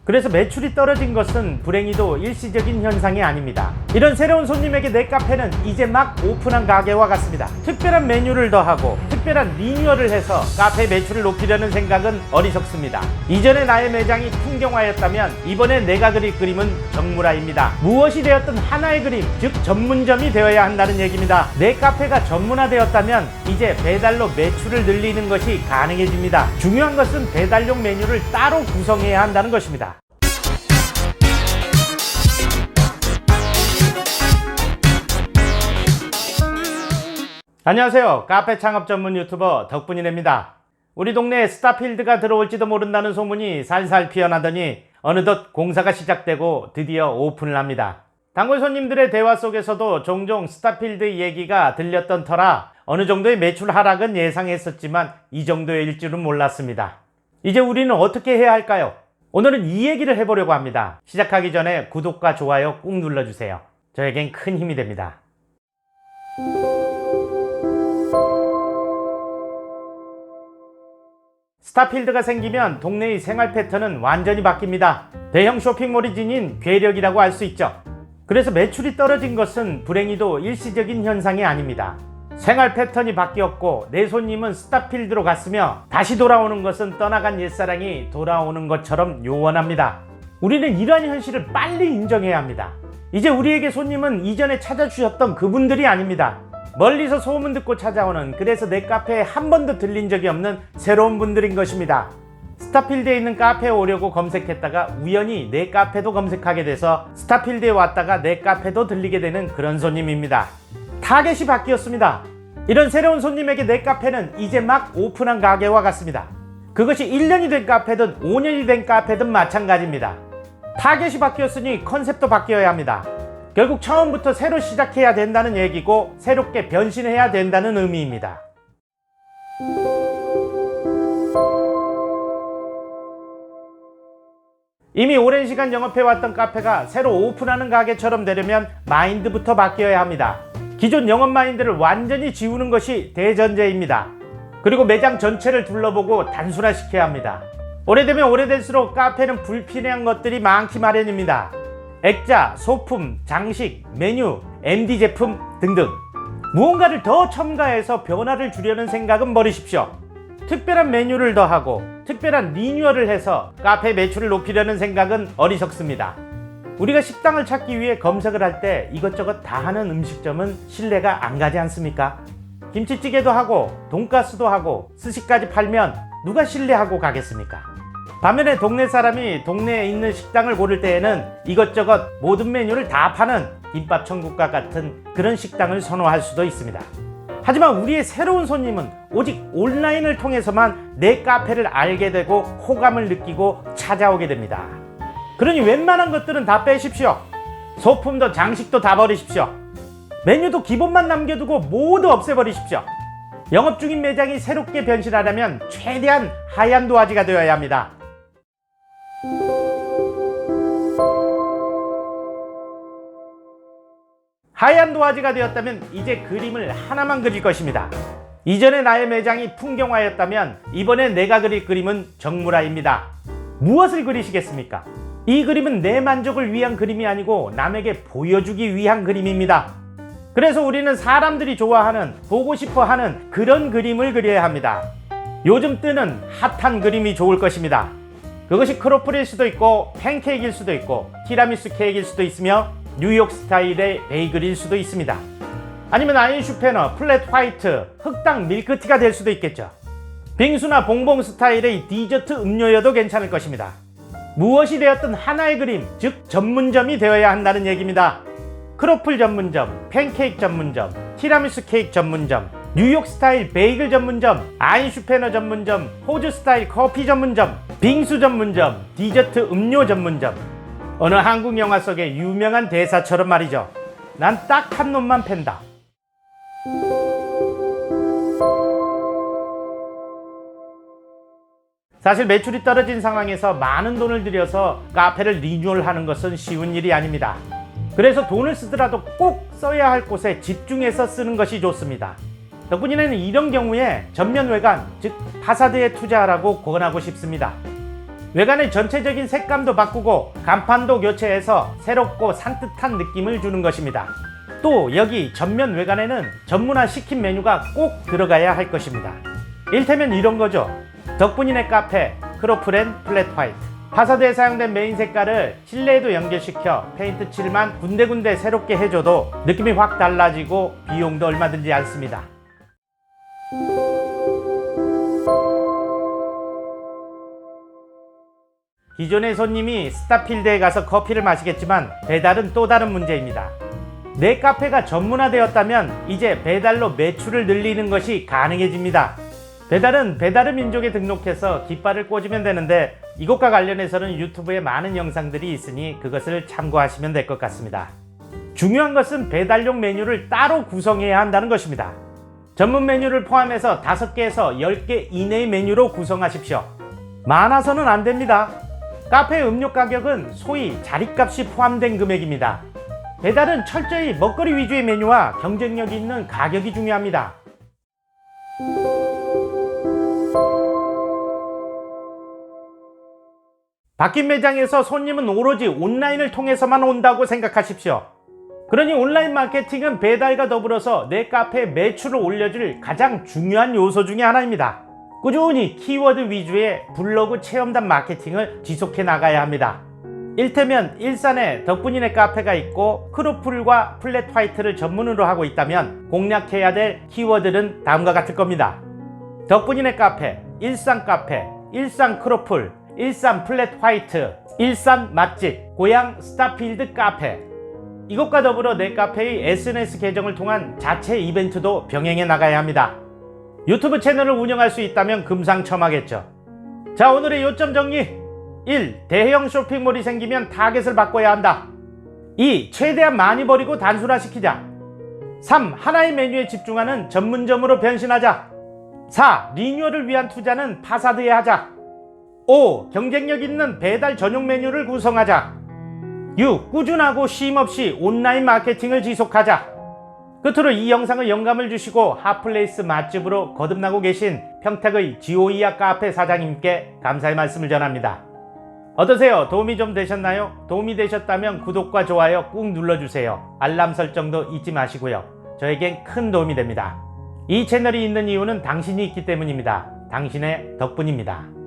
그래서 매출이 떨어진 것은 불행히도 일시적인 현상이 아닙니다. 이런 새로운 손님에게 내 카페는 이제 막 오픈한 가게와 같습니다. 특별한 메뉴를 더하고 특별한 리뉴얼을 해서 카페 매출을 높이려는 생각은 어리석습니다. 이전에 나의 매장이 풍경화였다면 이번에 내가 그릴 그림은 정물화입니다. 무엇이 되었든 하나의 그림, 즉 전문점이 되어야 한다는 얘기입니다. 내 카페가 전문화되었다면 이제 배달로 매출을 늘리는 것이 가능해집니다. 중요한 것은 배달용 메뉴를 따로 구성해야 한다는 것입니다. 안녕하세요. 카페 창업 전문 유튜버 덕분이랍니다. 우리 동네에 스타필드가 들어올지도 모른다는 소문이 살살 피어나더니 어느덧 공사가 시작되고 드디어 오픈을 합니다. 단골 손님들의 대화 속에서도 종종 스타필드 얘기가 들렸던 터라 어느 정도의 매출 하락은 예상했었지만 이 정도일 줄은 몰랐습니다. 이제 우리는 어떻게 해야 할까요? 오늘은 이 얘기를 해보려고 합니다. 시작하기 전에 구독과 좋아요 꾹 눌러주세요. 저에겐 큰 힘이 됩니다. 스타필드가 생기면 동네의 생활 패턴은 완전히 바뀝니다. 대형 쇼핑몰이 지닌 괴력이라고 할 수 있죠. 그래서 매출이 떨어진 것은 불행히도 일시적인 현상이 아닙니다. 생활 패턴이 바뀌었고 내 손님은 스타필드로 갔으며 다시 돌아오는 것은 떠나간 옛사랑이 돌아오는 것처럼 요원합니다. 우리는 이러한 현실을 빨리 인정해야 합니다. 이제 우리에게 손님은 이전에 찾아주셨던 그분들이 아닙니다. 멀리서 소문 듣고 찾아오는, 그래서 내 카페에 한 번도 들린 적이 없는 새로운 분들인 것입니다. 스타필드에 있는 카페에 오려고 검색했다가 우연히 내 카페도 검색하게 돼서 스타필드에 왔다가 내 카페도 들리게 되는 그런 손님입니다. 타겟이 바뀌었습니다. 이런 새로운 손님에게 내 카페는 이제 막 오픈한 가게와 같습니다. 그것이 1년이 된 카페든 5년이 된 카페든 마찬가지입니다. 타겟이 바뀌었으니 컨셉도 바뀌어야 합니다. 결국 처음부터 새로 시작해야 된다는 얘기고 새롭게 변신해야 된다는 의미입니다. 이미 오랜 시간 영업해왔던 카페가 새로 오픈하는 가게처럼 되려면 마인드부터 바뀌어야 합니다. 기존 영업 마인드를 완전히 지우는 것이 대전제입니다. 그리고 매장 전체를 둘러보고 단순화시켜야 합니다. 오래되면 오래될수록 카페는 불필요한 것들이 많기 마련입니다. 액자, 소품, 장식, 메뉴, MD 제품 등등. 무언가를 더 첨가해서 변화를 주려는 생각은 버리십시오. 특별한 메뉴를 더하고 특별한 리뉴얼을 해서 카페 매출을 높이려는 생각은 어리석습니다. 우리가 식당을 찾기 위해 검색을 할 때 이것저것 다 하는 음식점은 신뢰가 안 가지 않습니까? 김치찌개도 하고 돈가스도 하고 스시까지 팔면 누가 신뢰하고 가겠습니까? 반면에 동네 사람이 동네에 있는 식당을 고를 때에는 이것저것 모든 메뉴를 다 파는 김밥 천국과 같은 그런 식당을 선호할 수도 있습니다. 하지만 우리의 새로운 손님은 오직 온라인을 통해서만 내 카페를 알게 되고 호감을 느끼고 찾아오게 됩니다. 그러니 웬만한 것들은 다 빼십시오. 소품도 장식도 다 버리십시오. 메뉴도 기본만 남겨두고 모두 없애버리십시오. 영업 중인 매장이 새롭게 변신하려면 최대한 하얀 도화지가 되어야 합니다. 하얀 도화지가 되었다면 이제 그림을 하나만 그릴 것입니다. 이전에 나의 매장이 풍경화였다면 이번에 내가 그릴 그림은 정물화입니다. 무엇을 그리시겠습니까? 이 그림은 내 만족을 위한 그림이 아니고 남에게 보여주기 위한 그림입니다. 그래서 우리는 사람들이 좋아하는, 보고 싶어 하는 그런 그림을 그려야 합니다. 요즘 뜨는 핫한 그림이 좋을 것입니다. 그것이 크로플일 수도 있고 팬케이크일 수도 있고 티라미수 케이크일 수도 있으며 뉴욕 스타일의 베이글일 수도 있습니다. 아니면 아인슈페너, 플랫 화이트, 흑당 밀크티가 될 수도 있겠죠. 빙수나 봉봉 스타일의 디저트 음료여도 괜찮을 것입니다. 무엇이 되었든 하나의 그림, 즉 전문점이 되어야 한다는 얘기입니다. 크로플 전문점, 팬케이크 전문점, 티라미수 케이크 전문점, 뉴욕 스타일 베이글 전문점, 아인슈페너 전문점, 호주 스타일 커피 전문점, 빙수 전문점, 디저트 음료 전문점. 어느 한국 영화 속의 유명한 대사처럼 말이죠. 난 딱 한 놈만 팬다. 사실 매출이 떨어진 상황에서 많은 돈을 들여서 카페를 리뉴얼하는 것은 쉬운 일이 아닙니다. 그래서 돈을 쓰더라도 꼭 써야 할 곳에 집중해서 쓰는 것이 좋습니다. 덕분이는 이런 경우에 전면 외관, 즉 파사드에 투자하라고 권하고 싶습니다. 외관의 전체적인 색감도 바꾸고 간판도 교체해서 새롭고 산뜻한 느낌을 주는 것입니다. 또 여기 전면 외관에는 전문화 시킨 메뉴가 꼭 들어가야 할 것입니다. 일테면 이런 거죠. 덕분이네 카페 크로플 앤 플랫 화이트. 파사드에 사용된 메인 색깔을 실내에도 연결시켜 페인트 칠만 군데군데 새롭게 해줘도 느낌이 확 달라지고 비용도 얼마 들지 않습니다. 기존의 손님이 스타필드에 가서 커피를 마시겠지만 배달은 또 다른 문제입니다. 내 카페가 전문화되었다면 이제 배달로 매출을 늘리는 것이 가능해집니다. 배달은 배달의 민족에 등록해서 깃발을 꽂으면 되는데 이것과 관련해서는 유튜브에 많은 영상들이 있으니 그것을 참고하시면 될 것 같습니다. 중요한 것은 배달용 메뉴를 따로 구성해야 한다는 것입니다. 전문 메뉴를 포함해서 5개에서 10개 이내의 메뉴로 구성하십시오. 많아서는 안 됩니다. 카페 음료 가격은 소위 자리값이 포함된 금액입니다. 배달은 철저히 먹거리 위주의 메뉴와 경쟁력이 있는 가격이 중요합니다. 바뀐 매장에서 손님은 오로지 온라인을 통해서만 온다고 생각하십시오. 그러니 온라인 마케팅은 배달과 더불어서 내 카페의 매출을 올려줄 가장 중요한 요소 중에 하나입니다. 꾸준히 키워드 위주의 블로그 체험단 마케팅을 지속해 나가야 합니다. 일테면 일산에 덕분이네 카페가 있고 크로플과 플랫 화이트를 전문으로 하고 있다면 공략해야 될 키워드는 다음과 같을 겁니다. 덕분이네 카페, 일산 카페, 일산 크로플, 일산 플랫 화이트, 일산 맛집, 고향 스타필드 카페. 이것과 더불어 내 카페의 SNS 계정을 통한 자체 이벤트도 병행해 나가야 합니다. 유튜브 채널을 운영할 수 있다면 금상첨화겠죠. 자, 오늘의 요점 정리. 1. 대형 쇼핑몰이 생기면 타겟을 바꿔야 한다. 2. 최대한 많이 버리고 단순화시키자. 3. 하나의 메뉴에 집중하는 전문점으로 변신하자. 4. 리뉴얼을 위한 투자는 파사드에 하자. 5. 경쟁력 있는 배달 전용 메뉴를 구성하자. 6. 꾸준하고 쉼없이 온라인 마케팅을 지속하자. 끝으로 이 영상을 영감을 주시고 핫플레이스 맛집으로 거듭나고 계신 평택의 지오이아 카페 사장님께 감사의 말씀을 전합니다. 어떠세요? 도움이 좀 되셨나요? 도움이 되셨다면 구독과 좋아요 꾹 눌러주세요. 알람 설정도 잊지 마시고요. 저에겐 큰 도움이 됩니다. 이 채널이 있는 이유는 당신이 있기 때문입니다. 당신의 덕분입니다.